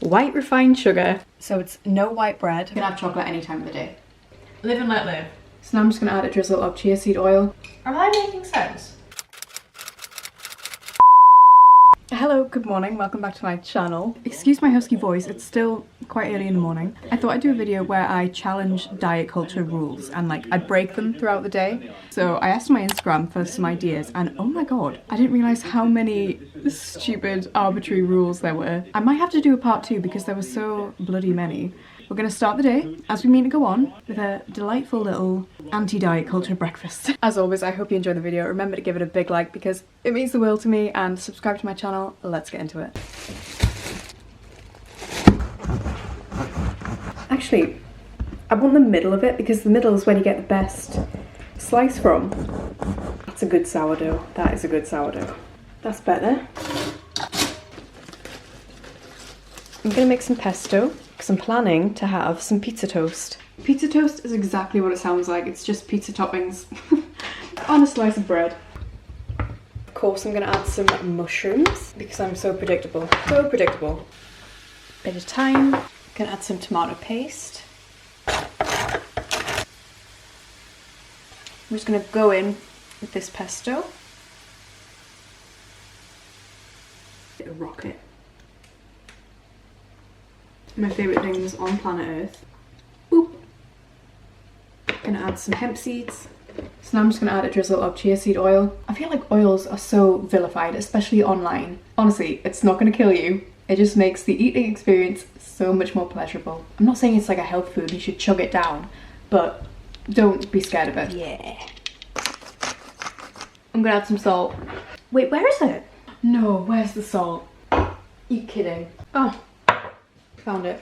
white refined sugar. So it's no white bread. You can have chocolate any time of the day. Live and let live. So now I'm just gonna add a drizzle of chia seed oil. Am I making sense? Hello, good morning, welcome back to my channel. Excuse my husky voice, it's still quite early in the morning. I thought I'd do a video where I challenge diet culture rules and like I break them throughout the day. So I asked my Instagram for some ideas and oh my god, I didn't realise how many stupid arbitrary rules there were. I might have to do a part 2 because there were so bloody many. We're going to start the day, as we mean to go on, with a delightful little anti-diet culture breakfast. As always, I hope you enjoyed the video. Remember to give it a big like because it means the world to me, and subscribe to my channel. Let's get into it. Actually, I want the middle of it because the middle is where you get the best slice from. That's a good sourdough. That is a good sourdough. That's better. I'm going to make some pesto. Because I'm planning to have some pizza toast. Pizza toast is exactly what it sounds like. It's just pizza toppings on a slice of bread. Of course, I'm going to add some mushrooms because I'm so predictable. So predictable. Bit of thyme. Going to add some tomato paste. I'm just going to go in with this pesto. Bit of rocket. My favourite things on planet Earth. Boop. Gonna add some hemp seeds. So now I'm just gonna add a drizzle of chia seed oil. I feel like oils are so vilified, especially online. Honestly, it's not gonna kill you. It just makes the eating experience so much more pleasurable. I'm not saying it's like a health food, you should chug it down, but don't be scared of it. Yeah. I'm gonna add some salt. Wait, where is it? No, where's the salt? You kidding? Oh. Found it.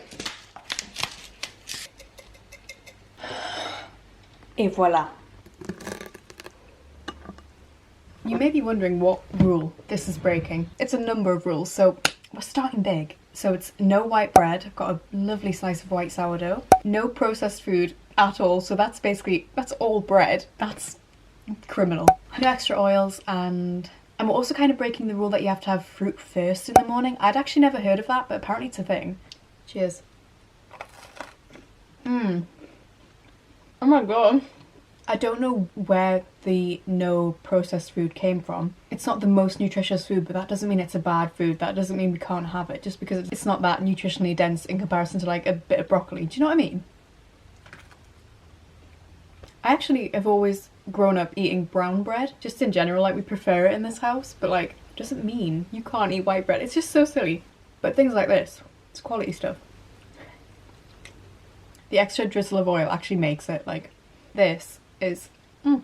Et voila. You may be wondering what rule this is breaking. It's a number of rules, so we're starting big. So it's no white bread. I've got a lovely slice of white sourdough. No processed food at all, so that's all bread. That's criminal. No extra oils, and I'm also kind of breaking the rule that you have to have fruit first in the morning. I'd actually never heard of that, but apparently it's a thing. Cheers. Oh my god. I don't know where the no processed food came from. It's not the most nutritious food, but that doesn't mean it's a bad food. That doesn't mean we can't have it just because it's not that nutritionally dense in comparison to like a bit of broccoli. Do you know what I mean? I actually have always grown up eating brown bread, just in general, like we prefer it in this house, but like doesn't mean you can't eat white bread. It's just so silly. But things like this, it's quality stuff. The extra drizzle of oil actually makes it like this is. You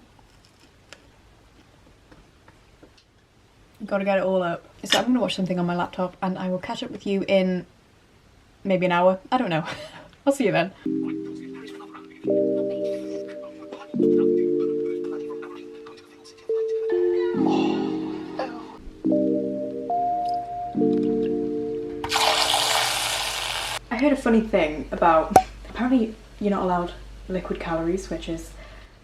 gotta get it all up. So I'm gonna watch something on my laptop and I will catch up with you in maybe an hour. I don't know. I'll see you then. I heard a funny thing about, apparently you're not allowed liquid calories, which is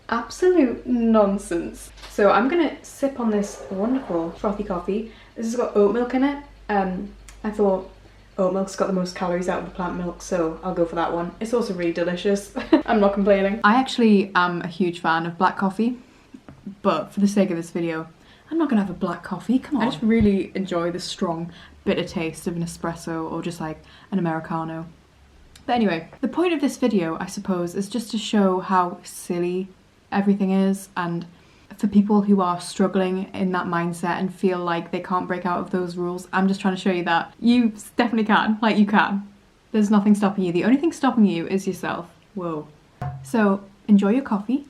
absolute nonsense. So I'm gonna sip on this wonderful frothy coffee. This has got oat milk in it. I thought oat milk's got the most calories out of the plant milk, so I'll go for that one. It's also really delicious. I'm not complaining. I actually am a huge fan of black coffee, but for the sake of this video, I'm not gonna have a black coffee, come on. I just really enjoy the strong, bitter taste of an espresso or just like an Americano. But anyway, the point of this video, I suppose, is just to show how silly everything is, and for people who are struggling in that mindset and feel like they can't break out of those rules, I'm just trying to show you that you definitely can, like you can. There's nothing stopping you. The only thing stopping you is yourself. Whoa. So enjoy your coffee.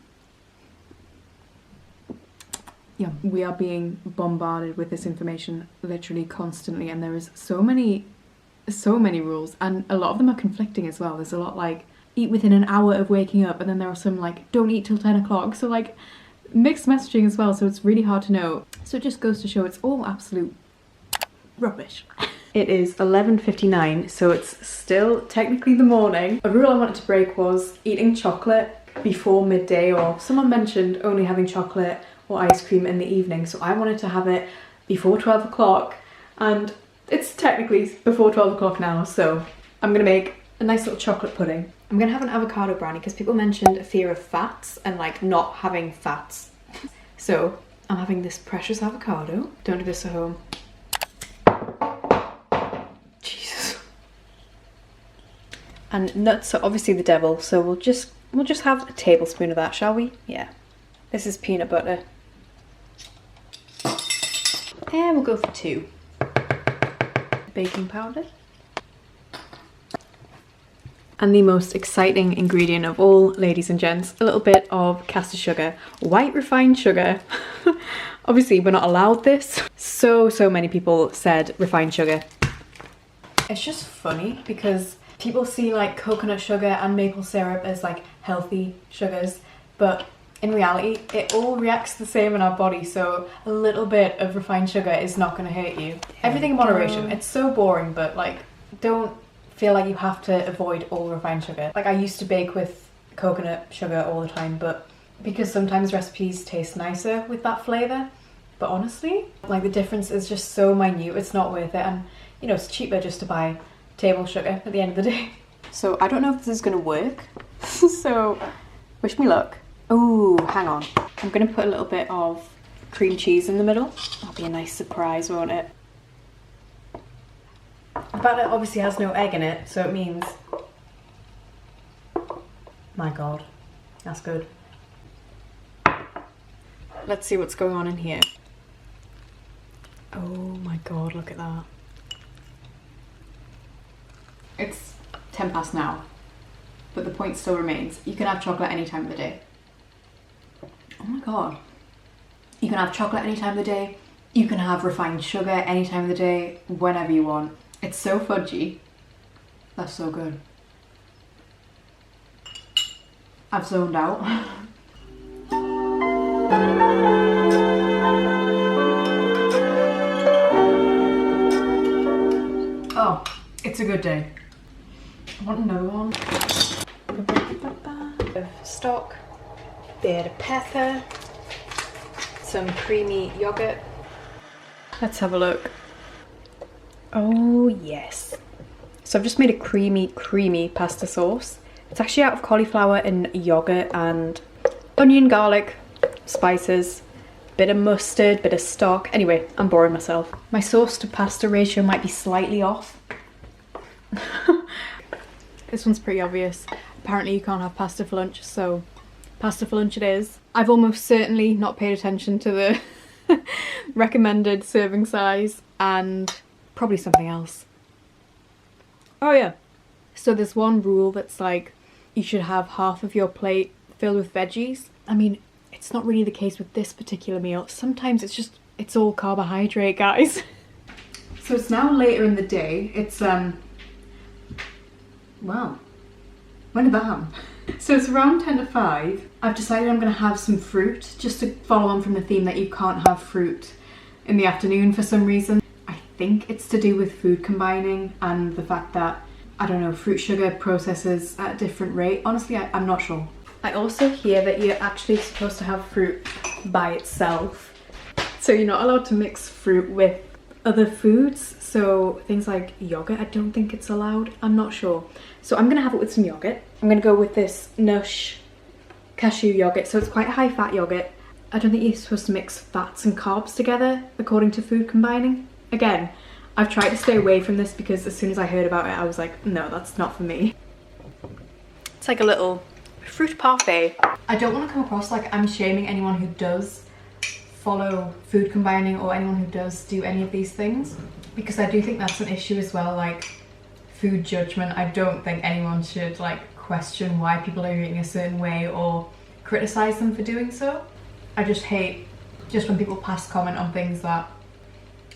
Yeah, we are being bombarded with this information literally constantly, and there is so many rules, and a lot of them are conflicting as well. There's a lot like eat within an hour of waking up, and then there are some like don't eat till 10 o'clock. So like mixed messaging as well, so it's really hard to know. So it just goes to show it's all absolute rubbish. It is 11:59, so it's still technically the morning. A rule I wanted to break was eating chocolate before midday, or someone mentioned only having chocolate or ice cream in the evening, so I wanted to have it before 12 o'clock, and It's technically before 12 o'clock now, so I'm gonna make a nice little chocolate pudding. I'm gonna have an avocado brownie because people mentioned a fear of fats and like not having fats. So I'm having this precious avocado. Don't do this at home. Jesus. And nuts are obviously the devil, so we'll just have a tablespoon of that, shall we? Yeah. This is peanut butter. And we'll go for 2. Baking powder. And the most exciting ingredient of all, ladies and gents, a little bit of caster sugar, white refined sugar. Obviously we're not allowed this. So many people said refined sugar. It's just funny because people see like coconut sugar and maple syrup as like healthy sugars, but in reality it all reacts the same in our body, so a little bit of refined sugar is not going to hurt you. Everything in moderation. It's so boring, but like don't feel like you have to avoid all refined sugar. Like I used to bake with coconut sugar all the time, but because sometimes recipes taste nicer with that flavour, but honestly like the difference is just so minute, it's not worth it, and you know it's cheaper just to buy table sugar at the end of the day. So I don't know if this is going to work, so wish me luck. Oh, hang on. I'm going to put a little bit of cream cheese in the middle. That'll be a nice surprise, won't it? The batter obviously has no egg in it, so it means... My God, that's good. Let's see what's going on in here. Oh my God, look at that. It's 10 past now, but the point still remains. You can have chocolate any time of the day. Oh my God. You can have chocolate any time of the day. You can have refined sugar any time of the day, whenever you want. It's so fudgy. That's so good. I've zoned out. Oh, it's a good day. I want another one. Of stock, bit of pepper, some creamy yogurt. Let's have a look. Oh yes. So I've just made a creamy pasta sauce. It's actually out of cauliflower and yogurt and onion, garlic, spices, bit of mustard, bit of stock. Anyway, I'm boring myself. My sauce to pasta ratio might be slightly off. This one's pretty obvious. Apparently you can't have pasta for lunch, so pasta for lunch it is. I've almost certainly not paid attention to the recommended serving size, and probably something else. Oh yeah. So there's one rule that's like, you should have half of your plate filled with veggies. I mean, it's not really the case with this particular meal. Sometimes it's all carbohydrate, guys. So it's now later in the day. It's, wow. When did that happen? So it's around 10 to 5. I've decided I'm gonna have some fruit, just to follow on from the theme that you can't have fruit in the afternoon for some reason. I think it's to do with food combining and the fact that, I don't know, fruit sugar processes at a different rate. Honestly, I'm not sure. I also hear that you're actually supposed to have fruit by itself. So you're not allowed to mix fruit with other foods. So things like yogurt, I don't think it's allowed. I'm not sure. So I'm gonna have it with some yogurt. I'm gonna go with this Nush cashew yogurt. So it's quite a high fat yogurt. I don't think you're supposed to mix fats and carbs together according to food combining. Again, I've tried to stay away from this because as soon as I heard about it, I was like, no, that's not for me. It's like a little fruit parfait. I don't want to come across like I'm shaming anyone who does follow food combining or anyone who does do any of these things, because I do think that's an issue as well, like food judgment. I don't think anyone should like question why people are eating a certain way or criticize them for doing so. I just hate just when people pass comment on things that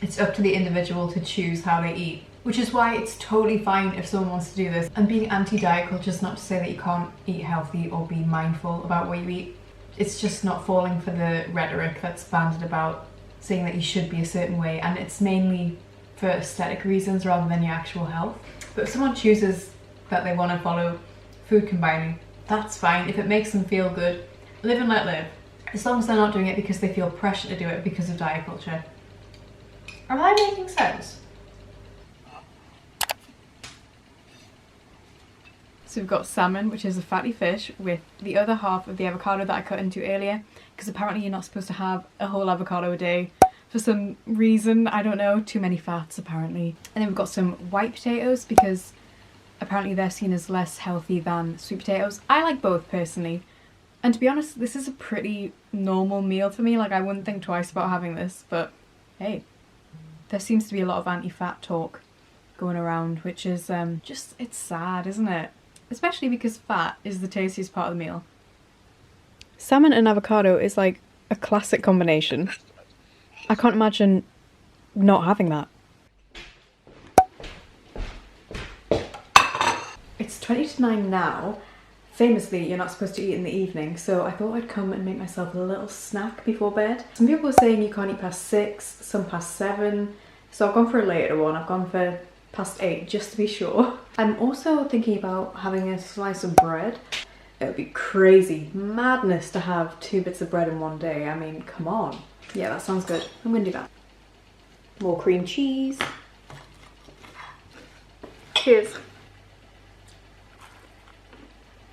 it's up to the individual to choose how they eat, which is why it's totally fine if someone wants to do this. And being anti-diet culture is not to say that you can't eat healthy or be mindful about what you eat. It's just not falling for the rhetoric that's banded about saying that you should be a certain way, and it's mainly for aesthetic reasons rather than your actual health. But if someone chooses that they want to follow food combining, that's fine. If it makes them feel good, live and let live. As long as they're not doing it because they feel pressure to do it because of diet culture. Am I making sense? So we've got salmon, which is a fatty fish, with the other half of the avocado that I cut into earlier, because apparently you're not supposed to have a whole avocado a day for some reason, I don't know, too many fats apparently. And then we've got some white potatoes, because apparently they're seen as less healthy than sweet potatoes. I like both personally, and to be honest, this is a pretty normal meal for me. Like, I wouldn't think twice about having this, but hey, there seems to be a lot of anti-fat talk going around, which is just, it's sad, isn't it? Especially because fat is the tastiest part of the meal. Salmon and avocado is like a classic combination. I can't imagine not having that. It's 20 to 9 now. Famously, you're not supposed to eat in the evening, so I thought I'd come and make myself a little snack before bed. Some people are saying you can't eat past 6, some past 7, so I've gone for a later one. I've gone for past 8 just to be sure. I'm also thinking about having a slice of bread. It would be crazy madness to have 2 bits of bread in one day. I mean, come on. Yeah, that sounds good. I'm gonna do that. More cream cheese. Cheers.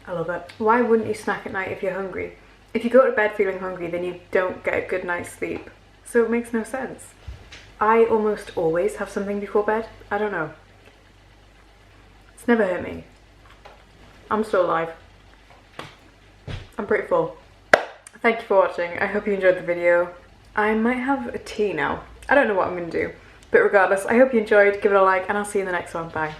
I love it. Why wouldn't you snack at night if you're hungry? If you go to bed feeling hungry, then you don't get a good night's sleep. So it makes no sense. I almost always have something before bed. I don't know. It's never hurt me. I'm still alive. I'm pretty full. Thank you for watching. I hope you enjoyed the video. I might have a tea now. I don't know what I'm going to do. But regardless, I hope you enjoyed. Give it a like and I'll see you in the next one. Bye.